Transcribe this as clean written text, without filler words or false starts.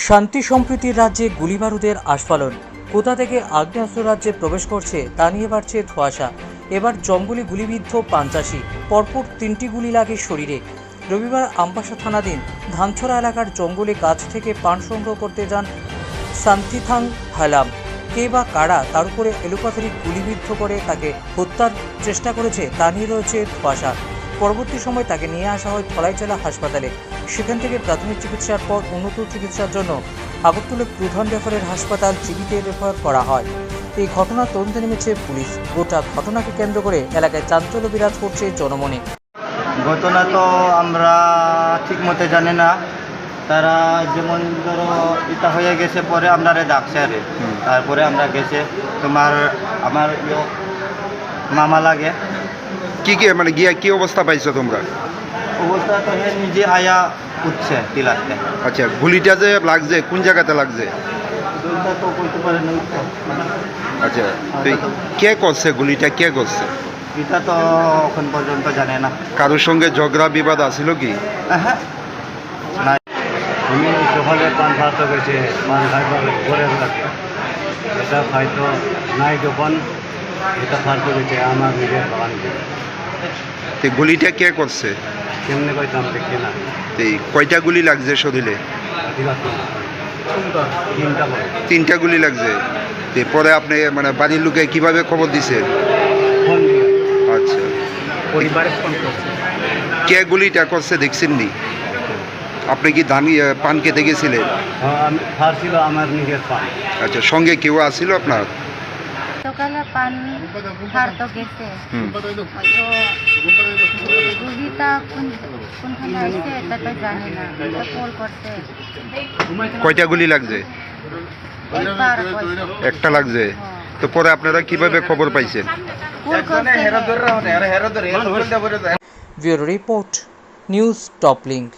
শান্তি সম্প্রীতির রাজ্যে গুলিবারুদের আস্ফালন। কোথা থেকে আগ্নেয়াস্ত্র রাজ্যে প্রবেশ করছে তা নিয়ে বাড়ছে ধোঁয়াশা। এবার জঙ্গলে গুলিবিদ্ধ 85, পরপর 3টি গুলি লাগে শরীরে। রবিবার আমবাসা থানাধীন ধানছড়া এলাকার জঙ্গলে গাছ থেকে পান সংগ্রহ করতে যান শান্তিথাং হালাম। কে বা কারা তার উপরে এলোপাথারি গুলিবিদ্ধ করে তাকে হত্যার চেষ্টা করেছে তা নিয়ে রয়েছে ধোঁয়াশা। পরবর্তী সময় তাকে নিয়ে আসা হয় ধলাই জেলা হাসপাতালে। সেখান থেকে প্রাথমিক চিকিৎসার পর উন্নত চিকিৎসার জন্য আগরতলা প্রধান রেফারেল হাসপাতাল জিবিতে রেফার করা হয়। এই ঘটনার তদন্তে নেমেছে পুলিশ। গোটা ঘটনাকে কেন্দ্র করে এলাকায় চাঞ্চল্য বিরাজ করছে জনমনে। ঘটনা তো আমরা ঠিক মতো জানি না, তারা যেমন ধরো এটা হয়ে গেছে পরে আপনারা ডাকছে আরে তারপরে আমরা গেছে আমার মামা লাগে কি কি মানে গিয়া কি অবস্থা পাইছো তোমরা? অবস্থা তো নিজে আয়া উঠছে টিলাতে। আচ্ছা, গুলিটা যে লাগছে কোন জায়গাতে লাগছে? দুইটা তো বলতে পারে না। আচ্ছা, কে করছে গুলিটা, কে করছে এটা তো এখন পর্যন্ত জানে না। কারোর সঙ্গে ঝগড়া বিবাদ আছিল কি? হ্যাঁ না, আমি সকালে পান খাওয়াতে গেছি, পান খাইতে ঘরে থাকে এটা খাইতো নাই যখন এটা খাওয়াতে গেছে আমার নিজের বাগানকে। তো গুলিটা কে করছে? কেমনি কইতাম দেখি না। তো কয়টা গুলি লাগছে শরীরে? তিনটা করে 3টা গুলি লাগছে। তো পরে আপনি মানে বাড়ির লোকে কিভাবে খবর দিছে? ফোন দিয়ে আচ্ছা, পরিবারে ফোন করছে। কে গুলিটা করছে দেখছেন নি? আপনি কি ধান পান খেতে গেছিলেন? আমি খাওয়াছিল আমার নিজের পান। আচ্ছা, সঙ্গে কেউ আসছিল আপনার? সকালে পান খাওয়াতে গেছে, গুলিটা কোনখানে আসছে এটা তো জানি না, এটা কল করছে। কয়টা গুলি লাগছে? একবার কইছে। একটা লাগছে। তো পরে আপনারা কিভাবে খবর পাইছেন? কল করছে। Bureau report, news top link.